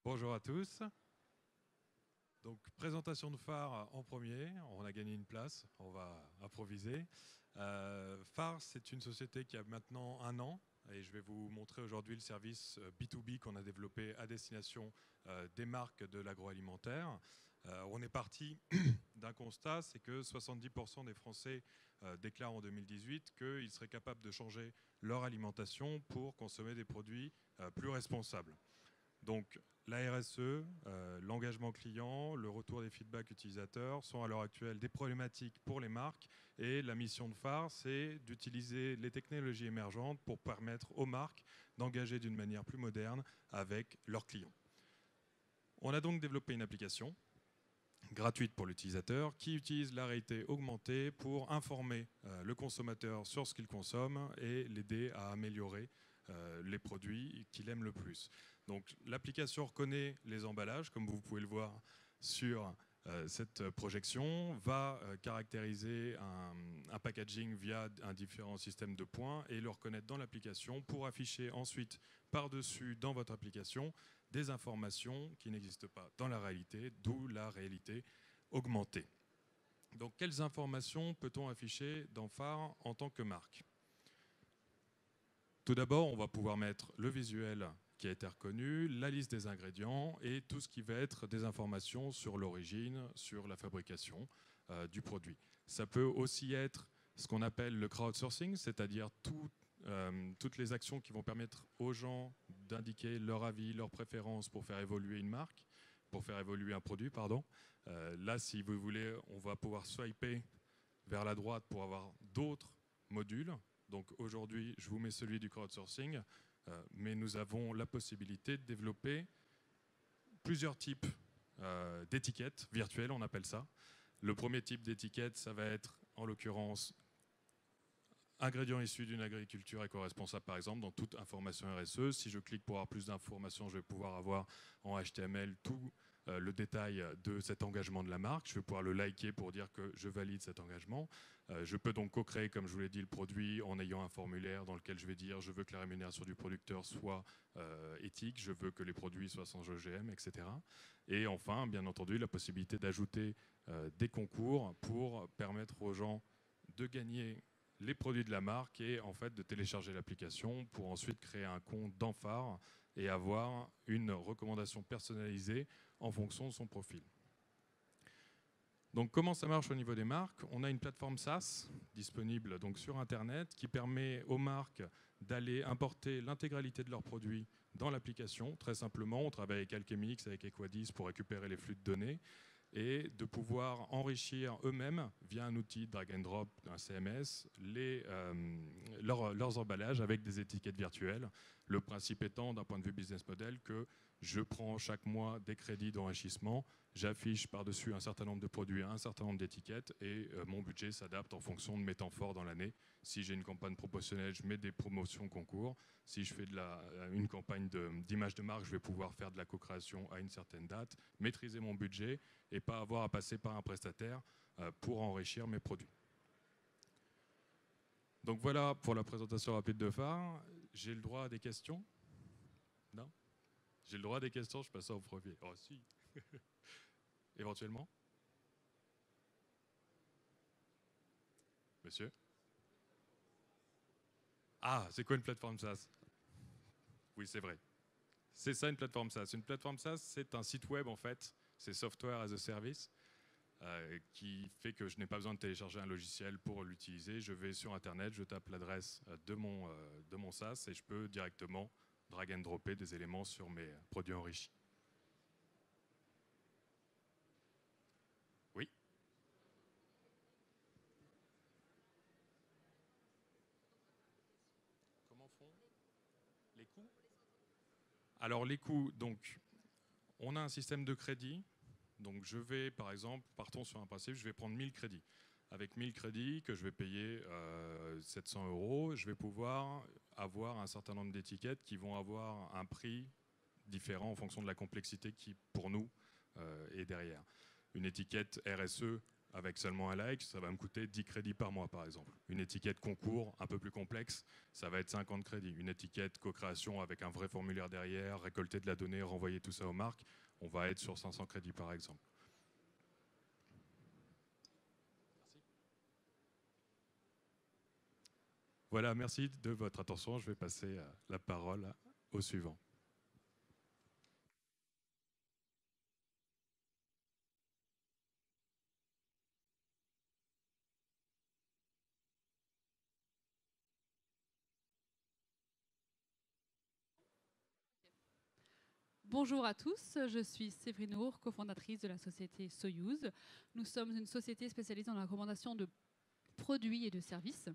Bonjour à tous. Donc, présentation de phare en premier. On a gagné une place, on va improviser. Phare, c'est une société qui a maintenant 1 an et je vais vous montrer aujourd'hui le service B2B qu'on a développé à destination des marques de l'agroalimentaire. On est parti d'un constat, c'est que 70% des Français déclarent en 2018 qu'ils seraient capables de changer leur alimentation pour consommer des produits plus responsables. Donc la RSE, l'engagement client, le retour des feedbacks utilisateurs sont à l'heure actuelle des problématiques pour les marques et la mission de phare, c'est d'utiliser les technologies émergentes pour permettre aux marques d'engager d'une manière plus moderne avec leurs clients. On a donc développé une application gratuite pour l'utilisateur qui utilise la réalité augmentée pour informer le consommateur sur ce qu'il consomme et l'aider à améliorer les produits qu'il aime le plus. Donc l'application reconnaît les emballages, comme vous pouvez le voir sur cette projection, va caractériser un packaging via un différent système de points et le reconnaître dans l'application pour afficher ensuite par-dessus dans votre application des informations qui n'existent pas dans la réalité, d'où la réalité augmentée. Donc quelles informations peut-on afficher dans phare en tant que marque ? Tout d'abord, on va pouvoir mettre le visuel qui a été reconnu, la liste des ingrédients et tout ce qui va être des informations sur l'origine, sur la fabrication du produit. Ça peut aussi être ce qu'on appelle le crowdsourcing, c'est-à-dire toutes les actions qui vont permettre aux gens d'indiquer leur avis, leurs préférences pour faire évoluer une marque, pour faire évoluer un produit, pardon. Là, si vous voulez, on va pouvoir swiper vers la droite pour avoir d'autres modules. Donc aujourd'hui, je vous mets celui du crowdsourcing, mais nous avons la possibilité de développer plusieurs types d'étiquettes virtuelles, on appelle ça. Le premier type d'étiquette, ça va être en l'occurrence ingrédients issus d'une agriculture éco-responsable, par exemple, dans toute information RSE. Si je clique pour avoir plus d'informations, je vais pouvoir avoir en HTML tout le détail de cet engagement de la marque. Je vais pouvoir le liker pour dire que je valide cet engagement. Je peux donc co-créer, comme je vous l'ai dit, le produit en ayant un formulaire dans lequel je vais dire je veux que la rémunération du producteur soit éthique, je veux que les produits soient sans OGM, etc. Et enfin, bien entendu, la possibilité d'ajouter des concours pour permettre aux gens de gagner les produits de la marque et en fait de télécharger l'application pour ensuite créer un compte dans phare et avoir une recommandation personnalisée en fonction de son profil. Donc comment ça marche au niveau des marques ? On a une plateforme SaaS disponible donc sur Internet qui permet aux marques d'aller importer l'intégralité de leurs produits dans l'application. Très simplement, on travaille avec Alchemix, avec Equadis pour récupérer les flux de données et de pouvoir enrichir eux-mêmes, via un outil drag and drop, un CMS, leurs emballages avec des étiquettes virtuelles. Le principe étant, d'un point de vue business model, que je prends chaque mois des crédits d'enrichissement, j'affiche par-dessus un certain nombre de produits, un certain nombre d'étiquettes et mon budget s'adapte en fonction de mes temps forts dans l'année. Si j'ai une campagne promotionnelle, je mets des promotions concours. Si je fais une campagne d'image de marque, je vais pouvoir faire de la co-création à une certaine date, maîtriser mon budget et pas avoir à passer par un prestataire pour enrichir mes produits. Donc voilà pour la présentation rapide de phare. J'ai le droit à des questions ? Non ? J'ai le droit à des questions, je passe ça au premier. Oh si. Éventuellement. Monsieur ? Ah, c'est quoi une plateforme SaaS ? Oui, c'est vrai. C'est ça une plateforme SaaS. Une plateforme SaaS, c'est un site web en fait. C'est Software as a Service. Qui fait que je n'ai pas besoin de télécharger un logiciel pour l'utiliser. Je vais sur Internet, je tape l'adresse de mon SaaS et je peux directement drag and dropper des éléments sur mes produits enrichis. Oui. Comment font les coûts ? Alors les coûts, donc, on a un système de crédit. Donc je vais, par exemple, partons sur un principe, je vais prendre 1000 crédits. Avec 1000 crédits que je vais payer 700 €, je vais pouvoir avoir un certain nombre d'étiquettes qui vont avoir un prix différent en fonction de la complexité qui, pour nous, est derrière. Une étiquette RSE avec seulement un like, ça va me coûter 10 crédits par mois, par exemple. Une étiquette concours, un peu plus complexe, ça va être 50 crédits. Une étiquette co-création avec un vrai formulaire derrière, récolter de la donnée, renvoyer tout ça aux marques, on va être sur 500 crédits, par exemple. Voilà, merci de votre attention. Je vais passer la parole au suivant. Bonjour à tous, je suis Séverine Our, cofondatrice de la société Soyuz. Nous sommes une société spécialisée dans la recommandation de produits et de services.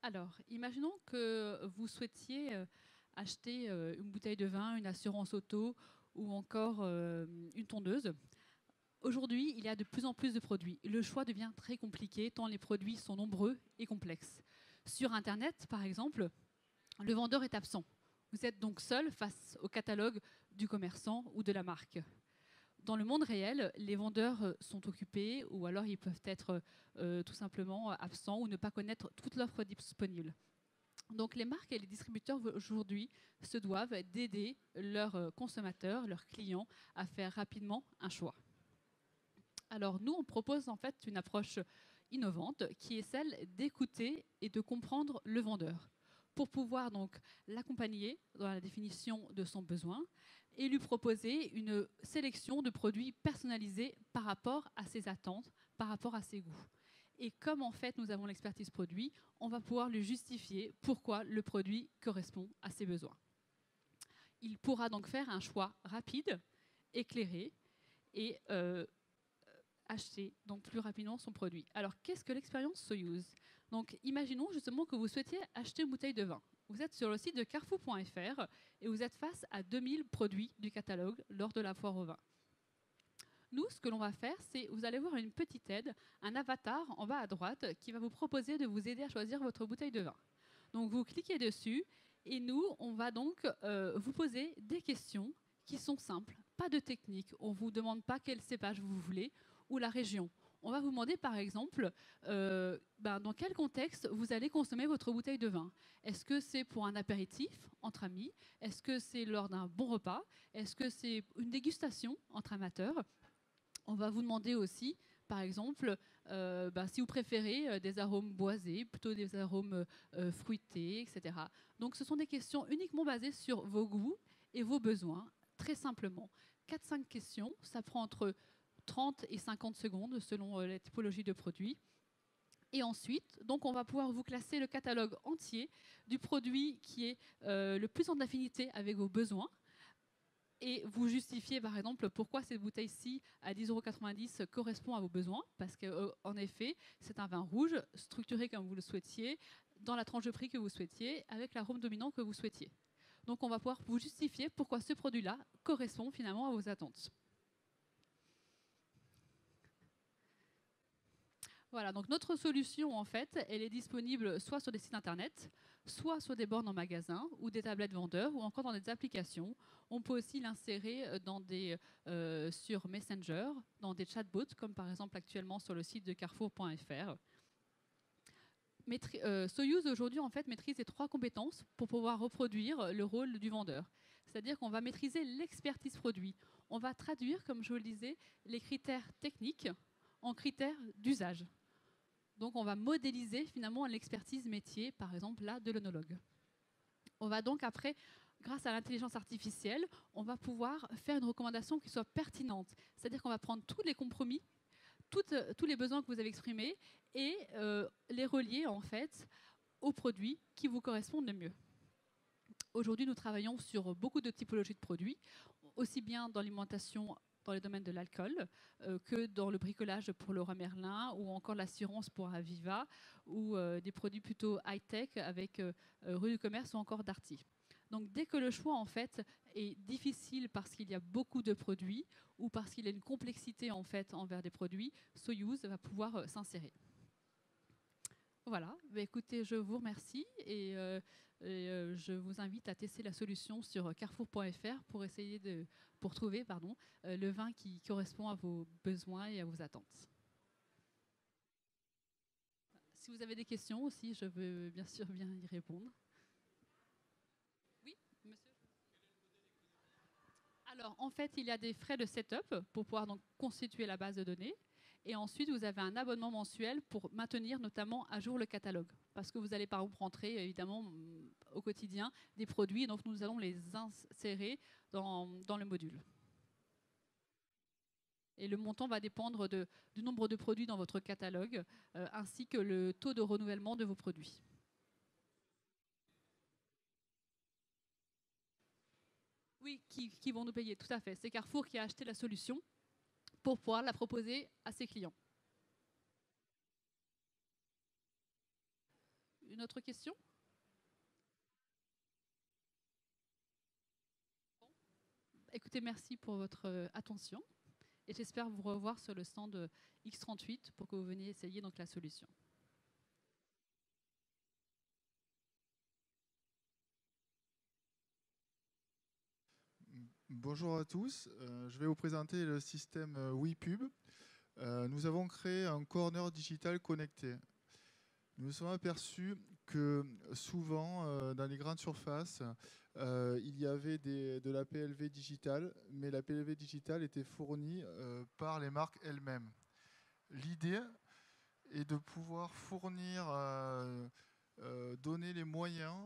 Alors, imaginons que vous souhaitiez acheter une bouteille de vin, une assurance auto ou encore une tondeuse. Aujourd'hui, il y a de plus en plus de produits. Le choix devient très compliqué tant les produits sont nombreux et complexes. Sur Internet, par exemple, le vendeur est absent. Vous êtes donc seul face au catalogue du commerçant ou de la marque. Dans le monde réel, les vendeurs sont occupés ou alors ils peuvent être tout simplement absents ou ne pas connaître toute l'offre disponible. Donc les marques et les distributeurs aujourd'hui se doivent d'aider leurs consommateurs, leurs clients à faire rapidement un choix. Alors nous, on propose en fait une approche innovante qui est celle d'écouter et de comprendre le vendeur pour pouvoir donc l'accompagner dans la définition de son besoin et lui proposer une sélection de produits personnalisés par rapport à ses attentes, par rapport à ses goûts. Et comme en fait nous avons l'expertise produit, on va pouvoir lui justifier pourquoi le produit correspond à ses besoins. Il pourra donc faire un choix rapide, éclairé et acheter donc plus rapidement son produit. Alors qu'est-ce que l'expérience Soyuz? Donc imaginons justement que vous souhaitiez acheter une bouteille de vin. Vous êtes sur le site de carrefour.fr et vous êtes face à 2000 produits du catalogue lors de la foire au vin. Nous, ce que l'on va faire, c'est vous allez voir une petite aide, un avatar en bas à droite qui va vous proposer de vous aider à choisir votre bouteille de vin. Donc vous cliquez dessus et nous, on va donc vous poser des questions qui sont simples, pas de technique. On ne vous demande pas quel cépage vous voulez ou la région. On va vous demander par exemple dans quel contexte vous allez consommer votre bouteille de vin. Est-ce que c'est pour un apéritif entre amis? Est-ce que c'est lors d'un bon repas? Est-ce que c'est une dégustation entre amateurs? On va vous demander aussi, par exemple, si vous préférez des arômes boisés, plutôt des arômes fruités, etc. Donc ce sont des questions uniquement basées sur vos goûts et vos besoins, très simplement. 4-5 questions, ça prend entre 30 et 50 secondes selon la typologie de produit. Et ensuite, donc on va pouvoir vous classer le catalogue entier du produit qui est le plus en affinité avec vos besoins et vous justifier par exemple pourquoi cette bouteille-ci à 10,90 € correspond à vos besoins, parce qu'en effet, c'est un vin rouge structuré comme vous le souhaitiez, dans la tranche de prix que vous souhaitiez, avec l'arôme dominant que vous souhaitiez. Donc on va pouvoir vous justifier pourquoi ce produit-là correspond finalement à vos attentes. Voilà, donc notre solution, en fait, elle est disponible soit sur des sites internet, soit sur des bornes en magasin ou des tablettes vendeurs ou encore dans des applications. On peut aussi l'insérer sur Messenger, dans des chatbots, comme par exemple actuellement sur le site de carrefour.fr. Soyuz aujourd'hui en fait maîtrise les 3 compétences pour pouvoir reproduire le rôle du vendeur. C'est-à-dire qu'on va maîtriser l'expertise produit. On va traduire, comme je vous le disais, les critères techniques en critères d'usage. Donc on va modéliser finalement l'expertise métier, par exemple là, de l'œnologue. On va donc après, grâce à l'intelligence artificielle, on va pouvoir faire une recommandation qui soit pertinente. C'est-à-dire qu'on va prendre tous les compromis, tous les besoins que vous avez exprimés et les relier en fait aux produits qui vous correspondent le mieux. Aujourd'hui, nous travaillons sur beaucoup de typologies de produits, aussi bien dans l'alimentation, dans le domaine de l'alcool, que dans le bricolage pour Leroy Merlin, ou encore l'assurance pour Aviva, ou des produits plutôt high-tech avec Rue du Commerce ou encore Darty. Donc dès que le choix en fait est difficile parce qu'il y a beaucoup de produits ou parce qu'il y a une complexité en fait envers des produits, Soyuz va pouvoir s'insérer. Voilà, écoutez, je vous remercie et je vous invite à tester la solution sur carrefour.fr pour trouver le vin qui correspond à vos besoins et à vos attentes. si vous avez des questions aussi, je veux bien sûr bien y répondre. Oui, monsieur. Alors, en fait, il y a des frais de setup pour pouvoir donc constituer la base de données. Et ensuite, vous avez un abonnement mensuel pour maintenir notamment à jour le catalogue. Parce que vous allez par exemple rentrer, évidemment, au quotidien des produits. Donc, nous allons les insérer dans le module. Et le montant va dépendre du nombre de produits dans votre catalogue, ainsi que le taux de renouvellement de vos produits. Oui, qui vont nous payer, tout à fait. C'est Carrefour qui a acheté la solution pour pouvoir la proposer à ses clients. Une autre question? Écoutez, merci pour votre attention et j'espère vous revoir sur le stand X38 pour que vous veniez essayer donc la solution. Bonjour à tous, je vais vous présenter le système WePub. Nous avons créé un corner digital connecté. Nous nous sommes aperçus que souvent, dans les grandes surfaces, il y avait de la PLV digitale, mais la PLV digitale était fournie par les marques elles-mêmes. L'idée est de pouvoir fournir, donner les moyens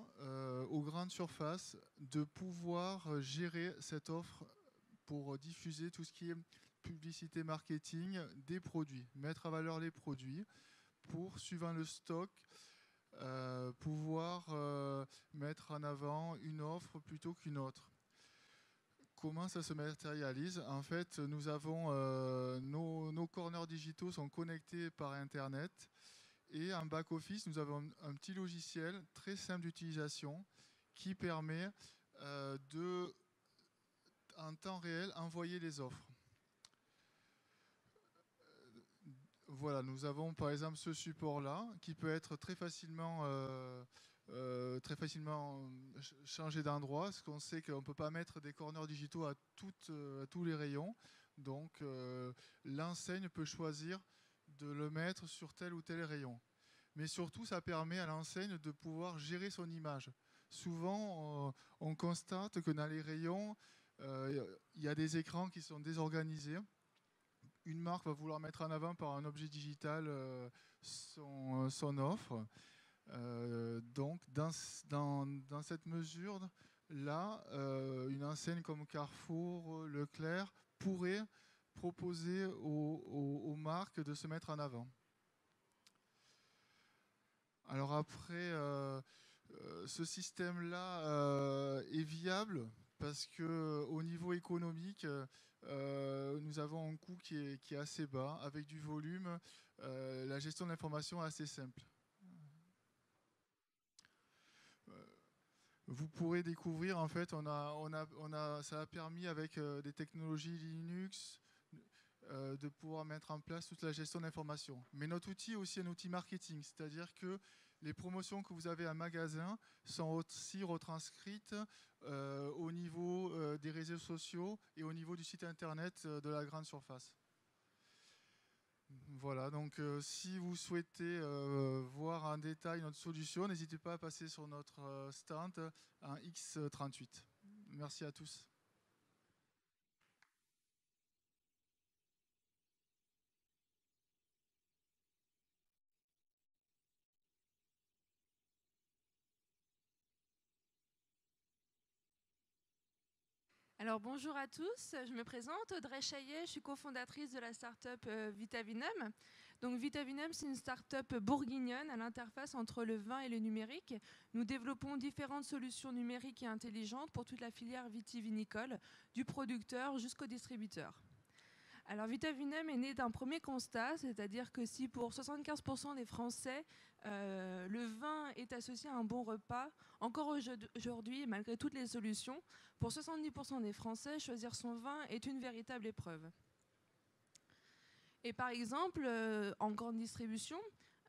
aux grandes surfaces de pouvoir gérer cette offre pour diffuser tout ce qui est publicité marketing des produits, mettre à valeur les produits pour, suivant le stock, pouvoir mettre en avant une offre plutôt qu'une autre. Comment ça se matérialise? En fait, nous avons nos corners digitaux sont connectés par Internet et en back-office, nous avons un petit logiciel très simple d'utilisation qui permet de, en temps réel, envoyer les offres. Voilà, nous avons par exemple ce support-là qui peut être très facilement changé d'endroit, parce qu'on sait qu'on ne peut pas mettre des corners digitaux à tous les rayons. Donc l'enseigne peut choisir de le mettre sur tel ou tel rayon. Mais surtout, ça permet à l'enseigne de pouvoir gérer son image. Souvent, on constate que dans les rayons, il y a des écrans qui sont désorganisés. Une marque va vouloir mettre en avant par un objet digital son offre. Donc, dans cette mesure-là, une enseigne comme Carrefour, Leclerc pourrait proposer aux marques de se mettre en avant. Alors après, ce système-là est viable parce qu'au niveau économique, nous avons un coût qui est assez bas, avec du volume. La gestion de l'information est assez simple. Vous pourrez découvrir, en fait, ça a permis avec des technologies Linux de pouvoir mettre en place toute la gestion d'information. Mais notre outil est aussi un outil marketing, c'est-à-dire que les promotions que vous avez en magasin sont aussi retranscrites au niveau des réseaux sociaux et au niveau du site internet de la grande surface. Voilà, donc si vous souhaitez voir en détail notre solution, n'hésitez pas à passer sur notre stand en X38. Merci à tous. Alors bonjour à tous, je me présente, Audrey Chaillet, je suis cofondatrice de la start-up Vitavinum. Donc Vitavinum, c'est une start-up bourguignonne à l'interface entre le vin et le numérique. Nous développons différentes solutions numériques et intelligentes pour toute la filière vitivinicole, du producteur jusqu'au distributeur. Alors Vitavinum est né d'un premier constat, c'est-à-dire que si pour 75% des Français, le vin est associé à un bon repas, encore aujourd'hui, malgré toutes les solutions, pour 70% des Français, choisir son vin est une véritable épreuve. Et par exemple, en grande distribution,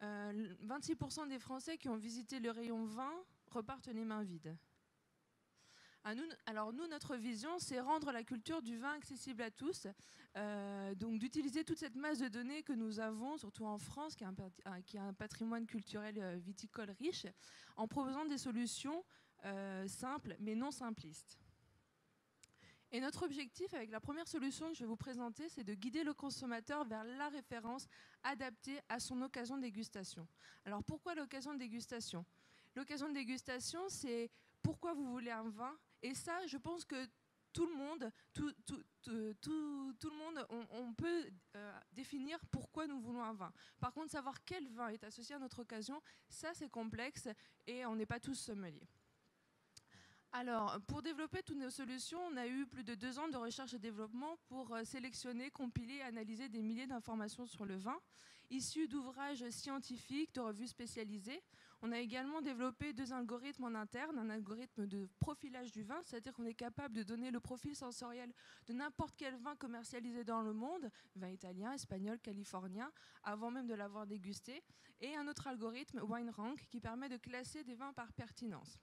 26% des Français qui ont visité le rayon vin repartent les mains vides. Alors nous, notre vision, c'est rendre la culture du vin accessible à tous, donc d'utiliser toute cette masse de données que nous avons, surtout en France, qui a un patrimoine culturel viticole riche, en proposant des solutions simples mais non simplistes. Et notre objectif avec la première solution que je vais vous présenter, c'est de guider le consommateur vers la référence adaptée à son occasion de dégustation. Alors pourquoi l'occasion de dégustation ? L'occasion de dégustation, c'est pourquoi vous voulez un vin. Et ça, je pense que tout le monde, on peut définir pourquoi nous voulons un vin. Par contre, savoir quel vin est associé à notre occasion, ça c'est complexe et on n'est pas tous sommeliers. Alors, pour développer toutes nos solutions, on a eu plus de 2 ans de recherche et développement pour sélectionner, compiler et analyser des milliers d'informations sur le vin, issues d'ouvrages scientifiques, de revues spécialisées. On a également développé 2 algorithmes en interne, un algorithme de profilage du vin, c'est-à-dire qu'on est capable de donner le profil sensoriel de n'importe quel vin commercialisé dans le monde, vin italien, espagnol, californien, avant même de l'avoir dégusté, et un autre algorithme, WineRank, qui permet de classer des vins par pertinence.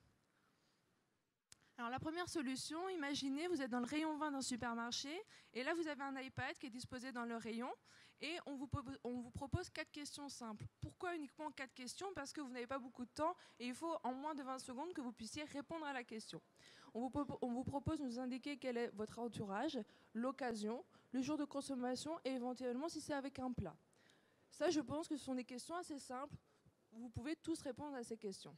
Alors la première solution, imaginez, vous êtes dans le rayon vin d'un supermarché et là vous avez un iPad qui est disposé dans le rayon et on vous propose 4 questions simples. Pourquoi uniquement 4 questions ? Parce que vous n'avez pas beaucoup de temps et il faut en moins de 20 secondes que vous puissiez répondre à la question. On vous propose de nous indiquer quel est votre entourage, l'occasion, le jour de consommation et éventuellement si c'est avec un plat. Ça, je pense que ce sont des questions assez simples. Vous pouvez tous répondre à ces questions.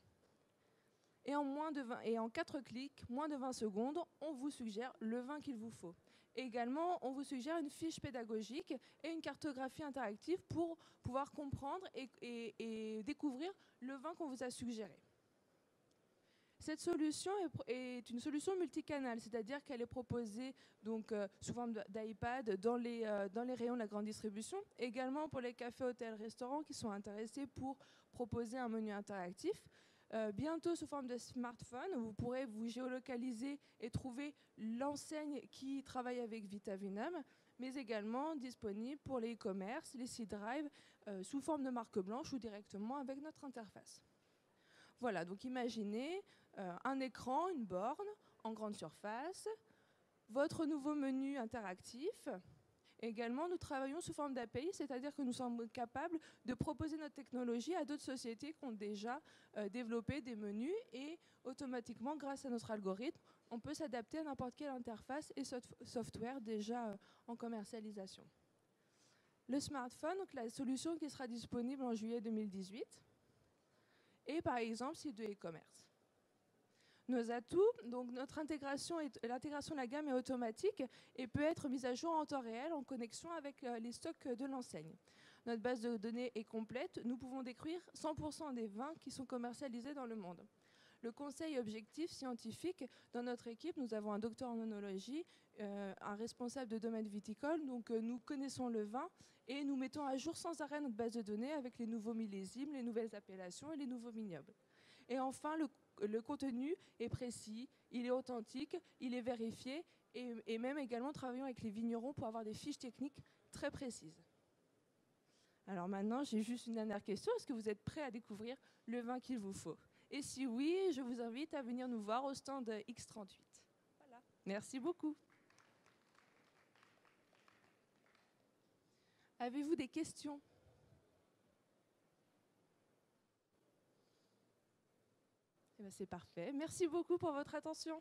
Et en 4 clics, moins de 20 secondes, on vous suggère le vin qu'il vous faut. Également, on vous suggère une fiche pédagogique et une cartographie interactive pour pouvoir comprendre et découvrir le vin qu'on vous a suggéré. Cette solution est une solution multicanale, c'est-à-dire qu'elle est proposée donc, sous forme d'iPad dans les rayons de la grande distribution, également pour les cafés, hôtels, restaurants qui sont intéressés pour proposer un menu interactif. Bientôt sous forme de smartphone, vous pourrez vous géolocaliser et trouver l'enseigne qui travaille avec Vitavinum, mais également disponible pour les e-commerce, les sites drive, sous forme de marque blanche ou directement avec notre interface. Voilà, donc imaginez un écran, une borne en grande surface, votre nouveau menu interactif. Également, nous travaillons sous forme d'API, c'est-à-dire que nous sommes capables de proposer notre technologie à d'autres sociétés qui ont déjà développé des menus et automatiquement, grâce à notre algorithme, on peut s'adapter à n'importe quelle interface et software déjà en commercialisation. Le smartphone, donc la solution qui sera disponible en juillet 2018, et par exemple site de e-commerce. Nos atouts, donc l'intégration de la gamme est automatique et peut être mise à jour en temps réel en connexion avec les stocks de l'enseigne. Notre base de données est complète, nous pouvons décrire 100% des vins qui sont commercialisés dans le monde. Le conseil objectif scientifique, dans notre équipe, nous avons un docteur en œnologie, un responsable de domaine viticole, donc nous connaissons le vin et nous mettons à jour sans arrêt notre base de données avec les nouveaux millésimes, les nouvelles appellations et les nouveaux vignobles. Et enfin, le contenu est précis, il est authentique, il est vérifié et même également travaillons avec les vignerons pour avoir des fiches techniques très précises. Alors maintenant, j'ai juste une dernière question. Est-ce que vous êtes prêts à découvrir le vin qu'il vous faut ? Et si oui, je vous invite à venir nous voir au stand X38. Voilà. Merci beaucoup. Avez-vous des questions ? Eh bien, c'est parfait. Merci beaucoup pour votre attention.